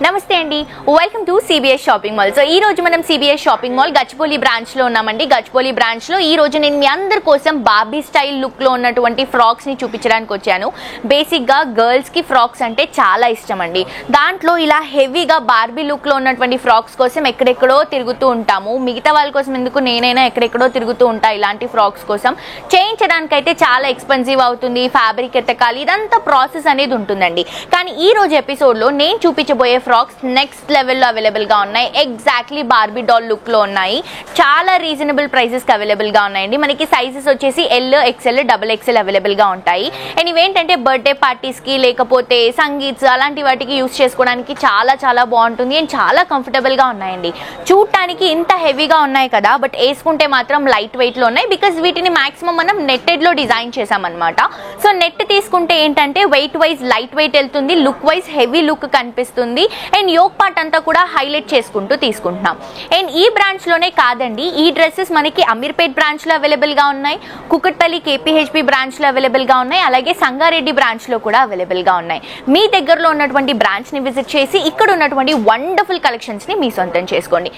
నమస్తే అండి, welcome to CBS shopping mall. So ఈ రోజు మనం CBS shopping mall Gachibowli branch లో ఉన్నామండి. గచ్చిబౌలి బ్రాంచ్ లో ఈ రోజు నేను మీ అందరి కోసం బార్బీ స్టైల్ లుక్ లో ఉన్నటువంటి ఫ్రాక్స్ ని చూపించడానికి వచ్చాను. బేసిక్ గా గర్ల్స్ కి ఫ్రాక్స్ అంటే చాలా ఇష్టం అండి. దాంట్లో ఇలా హెవీగా బార్బీ లుక్ లో ఉన్నటువంటి ఫ్రాక్స్ కోసం ఎక్కడెక్కడో తిరుగుతూ ఉంటాము. మిగతా వాళ్ళ కోసం ఎందుకు, నేనైనా ఎక్కడెక్కడో తిరుగుతూ ఉంటా ఇలాంటి ఫ్రాక్స్ కోసం. చేయించడానికి అయితే చాలా ఎక్స్పెన్సివ్ అవుతుంది, ఫ్యాబ్రిక్ ఎత్తకాలి, ఇదంతా ప్రాసెస్ అనేది ఉంటుందండి. కానీ ఈ రోజు ఎపిసోడ్ లో నేను చూపించబోయే ఫ్రాక్స్ నెక్స్ట్ లెవెల్లో అవైలబుల్ గా ఉన్నాయి. ఎగ్జాక్ట్లీ బార్బీ డాల్ లుక్ లో ఉన్నాయి. చాలా రీజనబుల్ ప్రైసెస్ కి అవైలబుల్ గా ఉన్నాయండి. మనకి సైజెస్ వచ్చేసి L, XL, double XL available గా ఉంటాయి. అండ్ ఇవేంటంటే బర్త్డే పార్టీస్ కి లేకపోతే సంగీత్స్ అలాంటి వాటికి యూస్ చేసుకోవడానికి చాలా చాలా బాగుంటుంది. అండ్ చాలా కంఫర్టబుల్ గా ఉన్నాయండి. చూడటానికి ఇంత హెవీగా ఉన్నాయి కదా, బట్ వేసుకుంటే మాత్రం లైట్ వెయిట్ లో ఉన్నాయి. బికాస్ వీటిని మాక్సిమం మనం నెట్టెడ్ లో డిజైన్ చేసామన్నమాట. సో నెట్ తీసుకుంటే ఏంటంటే వెయిట్ వైజ్ లైట్ వెయిట్ వెళ్తుంది, లుక్ వైజ్ హెవీ లుక్ కనిపిస్తుంది. అండ్ యోక్ పార్ట్ అంతా కూడా హైలైట్ చేసుకుంటూ తీసుకుంటున్నాం. అండ్ ఈ బ్రాంచ్ లోనే కాదండి, ఈ డ్రెస్సెస్ మనకి అమీర్పేట్ బ్రాంచ్ లో అవైలబుల్ గా ఉన్నాయి, కుకట్పల్లి కేపీహెచ్పి బ్రాంచ్ లో అవైలబుల్ గా ఉన్నాయి, అలాగే సంగారెడ్డి బ్రాంచ్ లో కూడా అవైలబుల్ గా ఉన్నాయి. మీ దగ్గరలో ఉన్నటువంటి బ్రాంచ్ ని విజిట్ చేసి ఇక్కడ ఉన్నటువంటి వండర్ఫుల్ కలెక్షన్స్ ని మీ సొంతం చేసుకోండి.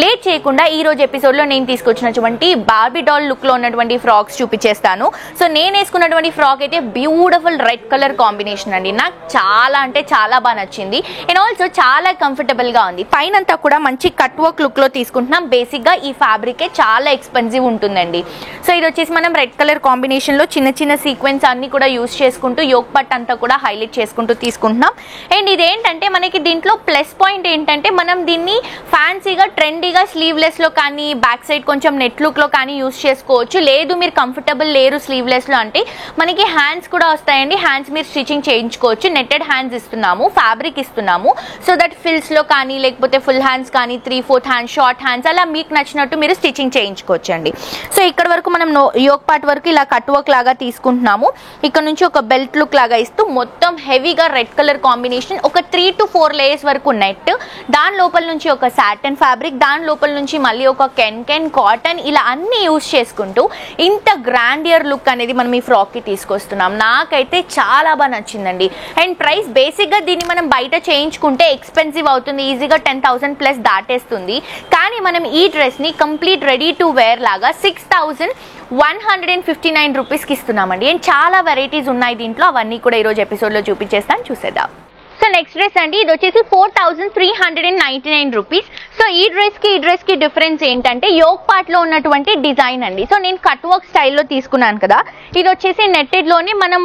లేట్ చేయకుండా ఈ రోజు ఎపిసోడ్ లో నేను తీసుకొచ్చినటువంటి బార్బీ డాల్ లుక్ లో ఉన్నటువంటి ఫ్రాక్స్ చూపించేస్తాను. సో నేను వేసుకున్నటువంటి ఫ్రాక్ అయితే బ్యూటిఫుల్ రెడ్ కలర్ కాంబినేషన్ అండి. నాకు చాలా అంటే చాలా బాగా నచ్చింది. అండ్ ఆల్సో చాలా కంఫర్టబుల్ గా ఉంది. పైన అంతా కూడా మంచి కట్ వర్క్ లుక్ లో తీసుకుంటున్నాం. బేసిక్ గా ఈ ఫ్యాబ్రిక్ చాలా ఎక్స్పెన్సివ్ ఉంటుందండి. సో ఇది వచ్చేసి మనం రెడ్ కలర్ కాంబినేషన్ లో చిన్న చిన్న సీక్వెన్స్ అన్ని కూడా యూస్ చేసుకుంటూ యోక్ పట్ అంతా కూడా హైలైట్ చేసుకుంటూ తీసుకుంటున్నాం. అండ్ ఇదేంటంటే మనకి దీంట్లో ప్లస్ పాయింట్ ఏంటంటే మనం దీన్ని ఫ్యాన్సీగా ట్రెండీగా స్లీవ్లెస్ లో కానీ బ్యాక్ సైడ్ కొంచెం నెట్ లుక్ లో కానీ యూస్ చేసుకోవచ్చు. లేదు మీరు కంఫర్టబుల్ లేరు స్లీవ్లెస్ లో అంటే మనకి హ్యాండ్స్ కూడా వస్తాయండి. హ్యాండ్స్ మీరు స్టిచింగ్ చేయించుకోవచ్చు. నెట్టెడ్ హ్యాండ్స్ ఇస్తున్నాము, ఫ్యాబ్రిక్ ఇస్తున్నాము. సో దట్ ఫిల్స్ లో కానీ లేకపోతే ఫుల్ హ్యాండ్స్ కానీ 3/4 హ్యాండ్స్, షార్ట్ హ్యాండ్స్ అలా మీకు నచ్చినట్టు మీరు స్టిచింగ్ చేయించుకోవచ్చు అండి. సో ఇక్కడ వరకు మనం యోక్ పార్ట్ వరకు ఇలా కట్ వర్క్ లాగా తీసుకుంటున్నాము. ఇక్కడ నుంచి ఒక బెల్ట్ లుక్ లాగా ఇస్తూ మొత్తం హెవీగా రెడ్ కలర్ కాంబినేషన్ ఒక 3 to 4 లేయర్స్ వరకు నెట్, దాని లోపల నుంచి ఒక సాటన్ ఫ్యాబ్రిక్, దాని లోపల నుంచి మళ్ళీ ఒక కెన్ కాటన్, ఇలా అన్ని యూజ్ చేసుకుంటూ ఇంత గ్రాండియర్ లుక్ అనేది మనం ఈ ఫ్రాక్ కి తీసుకొస్తున్నాం. నాకైతే చాలా బాగా నచ్చిందండి. అండ్ ప్రైస్ బేసిక్ గా దీన్ని మనం బయట చేయించుకుంటే ఎక్స్పెన్సివ్ అవుతుంది, ఈజీగా 10,000 ప్లస్ దాటేస్తుంది. కానీ మనం ఈ డ్రెస్ ని కంప్లీట్ రెడీ టు వేర్ లాగా 6,159 రూపీస్కి ఇస్తున్నామండి. అండ్ చాలా వెరైటీస్ ఉన్నాయి దీంట్లో, అవన్నీ కూడా ఈరోజు ఎపిసోడ్లో చూపించేస్తాను, చూసేద్దాం. సో నెక్స్ట్ డ్రెస్ అండి, ఇది వచ్చేసి 4,399 రూపీస్. సో ఈ డ్రెస్ కి డిఫరెన్స్ ఏంటంటే యోక్ పార్ట్ లో ఉన్నటువంటి డిజైన్ అండి. సో నేను కట్ వర్క్ స్టైల్లో తీసుకున్నాను కదా, ఇది వచ్చేసి నెట్టెడ్ లోనే మనం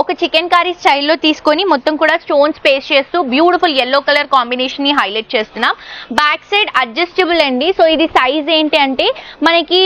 ఒక చికెన్ కర్రీ స్టైల్లో తీసుకొని మొత్తం కూడా స్టోన్స్ పేస్ట్ చేస్తూ బ్యూటిఫుల్ ఎల్లో కలర్ కాంబినేషన్ ని హైలైట్ చేస్తున్నాం. బ్యాక్ సైడ్ అడ్జస్టబుల్ అండి. సో ఇది సైజ్ ఏంటి అంటే మనకి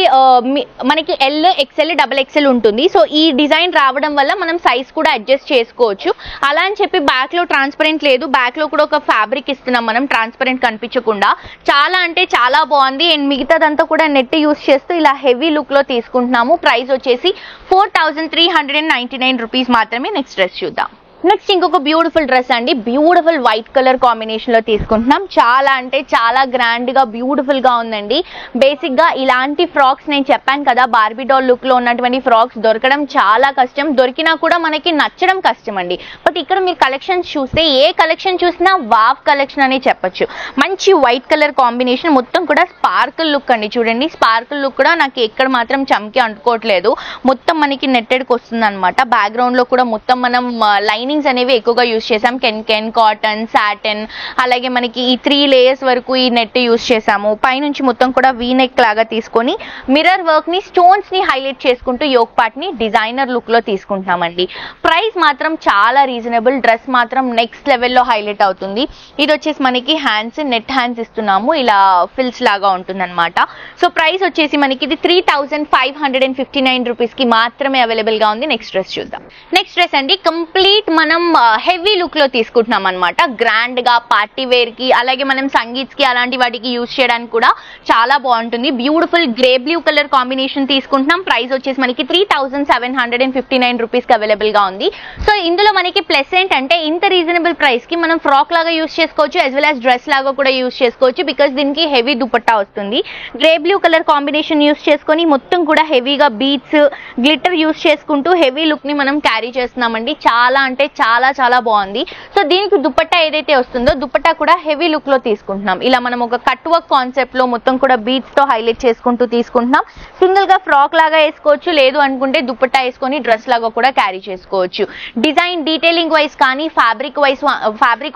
ఎల్, ఎక్స్ఎల్, డబుల్ ఎక్స్ఎల్ ఉంటుంది. సో ఈ డిజైన్ రావడం వల్ల మనం సైజ్ కూడా అడ్జస్ట్ చేసుకోవచ్చు. అలా అని చెప్పి బ్యాక్ లో ట్రాన్స్పరెంట్ లేదు, బ్యాక్ లో కూడా ఒక ఫ్యాబ్రిక్ ఇస్తున్నాం మనం ట్రాన్స్పరెంట్ కనిపించకుండా. చాలా అంటే చాలా బాగుంది. అండ్ మిగతాదంతా కూడా నెట్ యూస్ చేస్తూ ఇలా హెవీ లుక్ లో తీసుకుంటున్నాము. ప్రైస్ వచ్చేసి 4,399 రూపీస్ మాత్రమే. నెక్స్ట్ డ్రెస్ చూద్దాం. నెక్స్ట్ ఇంకొక బ్యూటిఫుల్ డ్రెస్ అండి, బ్యూటిఫుల్ వైట్ కలర్ కాంబినేషన్ లో తీసుకుంటున్నాం. చాలా అంటే చాలా గ్రాండ్ గా బ్యూటిఫుల్ గా ఉందండి. బేసిక్ గా ఇలాంటి ఫ్రాక్స్ నేను చెప్పాను కదా, బార్బీ డాల్ లుక్ లో ఉన్నటువంటి ఫ్రాక్స్ దొరకడం చాలా కష్టం, దొరికినా కూడా మనకి నచ్చడం కష్టం అండి. బట్ ఇక్కడ మీరు కలెక్షన్స్ చూస్తే ఏ కలెక్షన్ చూసినా వావ్ కలెక్షన్ అనే చెప్పొచ్చు. మంచి వైట్ కలర్ కాంబినేషన్, మొత్తం కూడా స్పార్కిల్ లుక్ అండి. చూడండి స్పార్కిల్ లుక్ కూడా నాకు ఎక్కడ మాత్రం చమ్కి అంటుకోవట్లేదు, మొత్తం మనకి నెట్టెడ్కి వస్తుంది అనమాట. బ్యాక్గ్రౌండ్ లో కూడా మొత్తం మనం లైన్ లైనింగ్స్ అనేవి ఎక్కువగా యూస్ చేసాం. కెన్, కాటన్, సాటన్, అలాగే మనకి ఈ 3 లేయర్స్ వరకు ఈ నెట్ యూస్ చేసాము. పైనుంచి మొత్తం కూడా వీనెక్ లాగా తీసుకొని మిర్రర్ వర్క్ ని, స్టోన్స్ ని హైలైట్ చేసుకుంటూ యోక్ పార్ట్ ని డిజైనర్ లుక్ లో తీసుకుంటున్నామండి. ప్రైస్ మాత్రం చాలా రీజనబుల్, డ్రెస్ మాత్రం నెక్స్ట్ లెవెల్లో హైలైట్ అవుతుంది. ఇది వచ్చేసి మనకి హ్యాండ్స్, నెట్ హ్యాండ్స్ ఇస్తున్నాము, ఇలా ఫిల్స్ లాగా ఉంటుంది అనమాట. సో ప్రైస్ వచ్చేసి మనకి ఇది 3559 రూపీస్ కి మాత్రమే అవైలబుల్ గా ఉంది. నెక్స్ట్ డ్రెస్ చూద్దాం. నెక్స్ట్ డ్రెస్ అండి కంప్లీట్ మనం హెవీ లుక్ లో తీసుకుంటున్నాం అనమాట. గ్రాండ్ గా పార్టీ వేర్ కి, అలాగే మనం సంగీత్స్ కి అలాంటి వాటికి యూజ్ చేయడానికి కూడా చాలా బాగుంటుంది. Beautiful grey blue colour combination తీసుకుంటున్నాం. ప్రైస్ వచ్చేసి మనకి 3759 రూపీస్ కి అవైలబుల్ గా ఉంది. సో ఇందులో మనకి ప్లస్ ఏంటంటే ఇంత రీజనబుల్ ప్రైస్ కి మనం ఫ్రాక్ లాగా యూజ్ చేసుకోవచ్చు, యాజ్ వెల్ యాజ్ డ్రెస్ లాగా కూడా యూజ్ చేసుకోవచ్చు. బికాస్ దీనికి హెవీ దుపట్టా వస్తుంది. Grey blue colour combination use చేసుకొని మొత్తం కూడా హెవీగా బీట్స్, గ్లిటర్ యూజ్ చేసుకుంటూ హెవీ లుక్ ని మనం క్యారీ చేస్తున్నామండి. చాలా అంటే చాలా చాలా బాగుంది. సో దీనికి దుపట్టా ఏదైతే వస్తుందో దుపట్టా కూడా హెవీ లుక్ లో తీసుకుంటున్నాం. ఇలా మనం ఒక కట్ వర్క్ కాన్సెప్ట్ లో మొత్తం కూడా బీట్స్ తో హైలైట్ చేసుకుంటూ తీసుకుంటున్నాం. సింగిల్ గా ఫ్రాక్ లాగా వేసుకోవచ్చు, లేదు అనుకుంటే దుపట్టా వేసుకొని డ్రెస్ లాగా కూడా క్యారీ చేసుకోవచ్చు. డిజైన్ డీటెయిలింగ్ వైజ్ కానీ, ఫ్యాబ్రిక్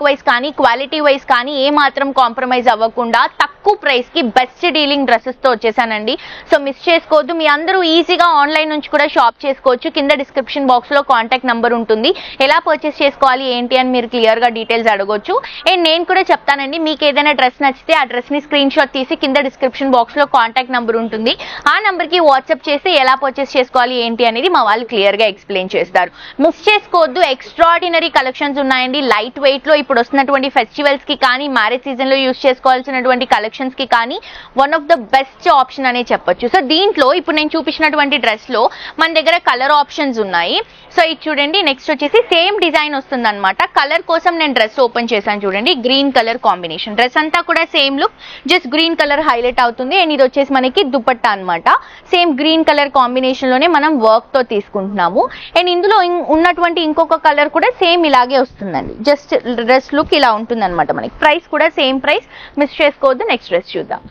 వైజ్ కానీ, క్వాలిటీ వైజ్ కానీ ఏ మాత్రం కాంప్రమైజ్ అవ్వకుండా తక్కువ ప్రైస్ కి బెస్ట్ డీలింగ్ డ్రెస్సెస్ తో వచ్చేసానండి. సో మిస్ చేసుకోవద్దు. మీ అందరూ ఈజీగా ఆన్లైన్ నుంచి కూడా షాప్ చేసుకోవచ్చు. కింద డిస్క్రిప్షన్ బాక్స్ లో కాంటాక్ట్ నంబర్ ఉంటుంది. ఎలా పర్చేస్ చేసుకోవాలి ఏంటి అని మీరు క్లియర్ గా డీటెయిల్స్ అడగొచ్చు. అండ్ నేను కూడా చెప్తానండి, మీకు ఏదైనా డ్రెస్ నచ్చితే ఆ డ్రెస్ ని స్క్రీన్ షాట్ తీసి కింద డిస్క్రిప్షన్ బాక్స్ లో కాంటాక్ట్ నంబర్ ఉంటుంది. ఆ నంబర్ కి వాట్సాప్ చేసి ఎలా పర్చేస్ చేసుకోవాలి ఏంటి అనేది మా వాళ్ళు క్లియర్ గా ఎక్స్ప్లెయిన్ చేస్తారు. మిస్ చేసుకోవద్దు. ఎక్స్ట్రాడినరీ కలెక్షన్స్ ఉన్నాయండి. లైట్ వెయిట్ లో ఇప్పుడు వస్తున్నటువంటి ఫెస్టివల్స్ కి కానీ, మ్యారేజ్ సీజన్ లో యూజ్ చేసుకోవాల్సినటువంటి కలెక్షన్స్ కి కానీ one of the best option అనే చెప్పొచ్చు. సో దీంట్లో ఇప్పుడు నేను చూపించినటువంటి డ్రెస్ లో మన దగ్గర కలర్ ఆప్షన్స్ ఉన్నాయి. సో ఇది చూడండి. నెక్స్ట్ వచ్చేసి సేమ్ డిజైన్ వస్తుంది అనమాట. కలర్ కోసం నేను డ్రెస్ ఓపెన్ చేశాను చూడండి. గ్రీన్ కలర్ కాంబినేషన్, డ్రెస్ అంతా కూడా same look, just green colour highlight అవుతుంది. అండ్ ఇది వచ్చేసి మనకి దుపట్టా అనమాట. సేమ్ గ్రీన్ కలర్ కాంబినేషన్ లోనే మనం వర్క్ తో తీసుకుంటున్నాము. అండ్ ఇందులో ఉన్నటువంటి ఇంకొక కలర్ కూడా సేమ్ ఇలాగే వస్తుందండి. జస్ట్ డ్రెస్ లుక్ ఇలా ఉంటుంది అనమాట. మనకి ప్రైస్ కూడా సేమ్ ప్రైస్, మిస్ చేసుకోవద్దు. నెక్స్ట్ డ్రెస్ చూద్దాం.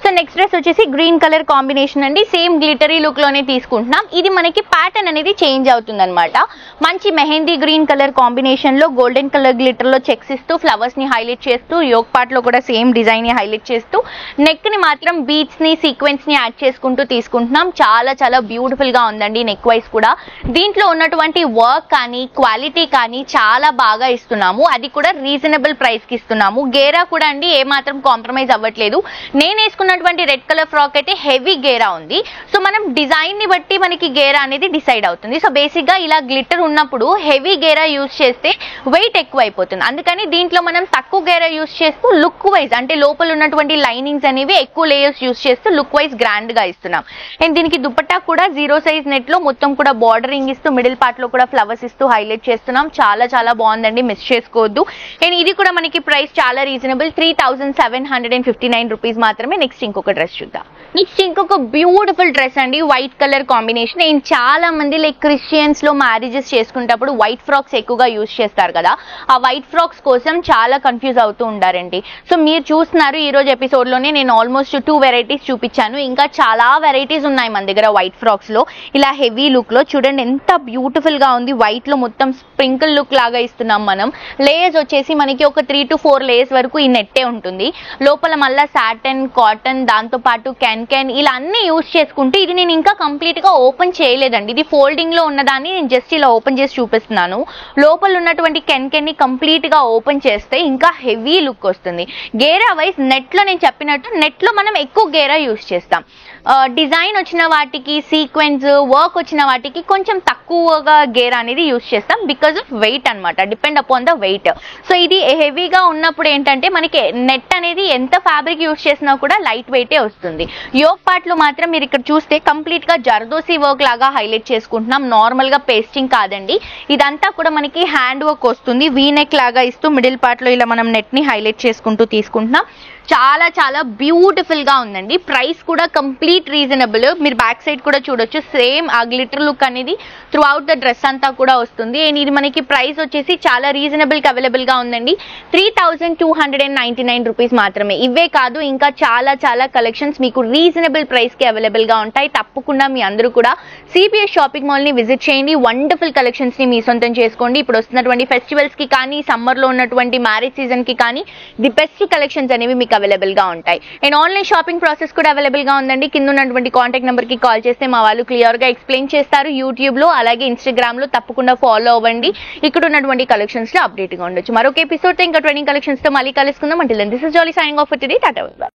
సో నెక్స్ట్ డ్రెస్ వచ్చేసి గ్రీన్ కలర్ కాంబినేషన్ అండి. సేమ్ గ్లిటరీ లుక్ లోనే తీసుకుంటున్నాం. ఇది మనకి ప్యాటర్న్ అనేది చేంజ్ అవుతుంది అనమాట. మంచి మెహందీ గ్రీన్ కలర్ కాంబినేషన్ లో గోల్డెన్ కలర్ గ్లిటర్ లో చెక్స్ ఇస్తూ ఫ్లవర్స్ ని హైలైట్ చేస్తూ, యోక్ పార్ట్ లో కూడా సేమ్ డిజైన్ ని హైలైట్ చేస్తూ, నెక్ ని మాత్రం బీట్స్ ని, సీక్వెన్స్ ని యాడ్ చేసుకుంటూ తీసుకుంటున్నాం. చాలా చాలా బ్యూటిఫుల్ గా ఉందండి. నెక్ వైస్ కూడా దీంట్లో ఉన్నటువంటి వర్క్ కానీ, క్వాలిటీ కానీ చాలా బాగా ఇస్తున్నాము. అది కూడా రీజనబుల్ ప్రైస్ కి ఇస్తున్నాము. గేరా కూడా అండి ఏ మాత్రం కాంప్రమైజ్ అవ్వట్లేదు. నేను వేసుకున్నటువంటి రెడ్ కలర్ ఫ్రాక్ అయితే హెవీ గేరా ఉంది. సో మనం డిజైన్ ని బట్టి మనకి గేరా అనేది డిసైడ్ అవుతుంది. సో బేసిక్ గా ఇలా గ్లిటర్ ఉన్నప్పుడు హెవీ గేరా యూజ్ చేస్తే వెయిట్ ఎక్కువ అయిపోతుంది. అందుకని దీంట్లో మనం తక్కువ గేరా యూజ్ చేస్తూ లుక్ వైజ్, అంటే లోపల ఉన్నటువంటి లైనింగ్స్ అనేవి ఎక్కువ లేయర్స్ యూజ్ చేస్తూ లుక్ వైజ్ గ్రాండ్ గా ఇస్తున్నాం. అండ్ దీనికి దుపట్టా కూడా 0 సైజ్ నెట్ లో మొత్తం కూడా బార్డరింగ్ ఇస్తూ, మిడిల్ పార్ట్ లో కూడా ఫ్లవర్స్ ఇస్తూ హైలైట్ చేస్తున్నాం. చాలా చాలా బాగుందండి, మిస్ చేసుకోవద్దు. అండ్ ఇది కూడా మనకి ప్రైస్ చాలా రీజనబుల్, 3759 రూపీస్ మాత్రమే. నెక్స్ట్ ఇంకొక డ్రెస్ చూద్దాం. నెక్స్ట్ ఇంకొక బ్యూటిఫుల్ డ్రెస్ అండి, వైట్ కలర్ కాంబినేషన్. అండ్ చాలా మంది లైక్ క్రిస్టియన్స్ లో మ్యారేజెస్ చేసుకునేటప్పుడు వైట్ ఫ్రాక్స్ ఎక్కువగా యూజ్ చేస్తారు కదా. ఆ వైట్ ఫ్రాక్స్ కోసం చాలా కన్ఫ్యూజ్ అవుతూ ఉంటారండి. సో మీరు చూస్తున్నారు ఈ రోజు ఎపిసోడ్ లోనే నేను ఆల్మోస్ట్ 2 వెరైటీస్ చూపించాను. ఇంకా చాలా వెరైటీస్ ఉన్నాయి మన దగ్గర వైట్ ఫ్రాక్స్ లో. ఇలా హెవీ లుక్ లో చూడండి ఎంత బ్యూటిఫుల్ గా ఉంది. వైట్ లో మొత్తం స్ప్రింకిల్ లుక్ లాగా ఇస్తున్నాం మనం. లేయర్స్ వచ్చేసి మనకి ఒక 3 to 4 లేయర్స్ వరకు ఈ నెట్టే ఉంటుంది. లోపల మళ్ళీ సాటన్, కాటన్, దాంతో పాటు క్యాన్ ఇలా అన్ని యూజ్ చేసుకుంటూ, ఇది నేను ఇంకా కంప్లీట్ గా ఓపెన్ చేయలేదండి. ఇది ఫోల్డింగ్ లో ఉన్నదాన్ని నేను జస్ట్ ఇలా ఓపెన్ చేసి చూపిస్తున్నాను. లోపల ఉన్నటువంటి కెన్ ని కంప్లీట్ గా ఓపెన్ చేస్తే ఇంకా హెవీ లుక్ వస్తుంది. గేరా వైజ్ నెట్ లో నేను చెప్పినట్టు నెట్ లో మనం ఎక్కువ గేరా యూజ్ చేస్తాం. డిజైన్ వచ్చిన వాటికి, సీక్వెన్స్ వర్క్ వచ్చిన వాటికి కొంచెం తక్కువగా గేర్ అనేది యూజ్ చేస్తాం బికాజ్ ఆఫ్ వెయిట్ అనమాట, depend upon the weight. So ఇది హెవీగా ఉన్నప్పుడు ఏంటంటే మనకి నెట్ అనేది ఎంత ఫ్యాబ్రిక్ యూజ్ చేసినా కూడా లైట్ వెయిటే వస్తుంది. యోక్ పార్ట్ లో మాత్రం మీరు ఇక్కడ చూస్తే కంప్లీట్ గా జర్దోసి వర్క్ లాగా హైలైట్ చేసుకుంటున్నాం. నార్మల్ గా పేస్టింగ్ కాదండి, ఇదంతా కూడా మనకి హ్యాండ్ వర్క్ వస్తుంది. వీనెక్ లాగా ఇస్తూ మిడిల్ పార్ట్ లో ఇలా మనం నెట్ ని హైలైట్ చేసుకుంటూ తీసుకుంటున్నాం. చాలా చాలా బ్యూటిఫుల్ గా ఉందండి. ప్రైస్ కూడా కంప్లీట్ కంప్లీట్ రీజనబుల్. మీరు బ్యాక్ సైడ్ కూడా చూడొచ్చు, సేమ్ ఆ గ్లిటర్ లుక్ అనేది త్రూ అవుట్ ద డ్రెస్ అంతా కూడా వస్తుంది. అండ్ ఇది మనకి ప్రైస్ వచ్చేసి చాలా రీజనబుల్ కి అవైలబుల్ గా ఉందండి. 3299 రూపీస్ మాత్రమే. ఇవే కాదు, ఇంకా చాలా చాలా కలెక్షన్స్ మీకు రీజనబుల్ ప్రైస్ కి అవైలబుల్ గా ఉంటాయి. తప్పకుండా మీ అందరూ కూడా సిపిఎస్ షాపింగ్ మాల్ ని విజిట్ చేయండి. వండర్ఫుల్ కలెక్షన్స్ ని మీ సొంతం చేసుకోండి. ఇప్పుడు వస్తున్నటువంటి ఫెస్టివల్స్ కి కానీ, సమ్మర్ లో ఉన్నటువంటి మ్యారేజ్ సీజన్ కి కానీ ది బెస్ట్ కలెక్షన్స్ అనేవి మీకు అవైలబుల్ గా ఉంటాయి. అండ్ ఆన్లైన్ షాపింగ్ ప్రాసెస్ కూడా అవైలబుల్ గా ఉందండి. కింద ఉన్నటువంటి కాంటాక్ట్ నెంబర్ కి కాల్ చేస్తే మా వాళ్ళు క్లియర్ గా ఎక్స్ప్లెయిన్ చేస్తారు. యూట్యూబ్ లో అలాగే ఇన్స్టాగ్రామ్ లో తప్పకుండా ఫాలో అవ్వండి. ఇక్కడ ఉన్నటువంటి కలెక్షన్స్ లో అప్డేట్ గా ఉండొచ్చు. మరొక ఎపిసోడ్ తో ఇంకా ట్రెండింగ్ కలెక్షన్స్ తో మళ్ళీ కలుసుకుందాం. అంటే this is jolly signing off today. Tata.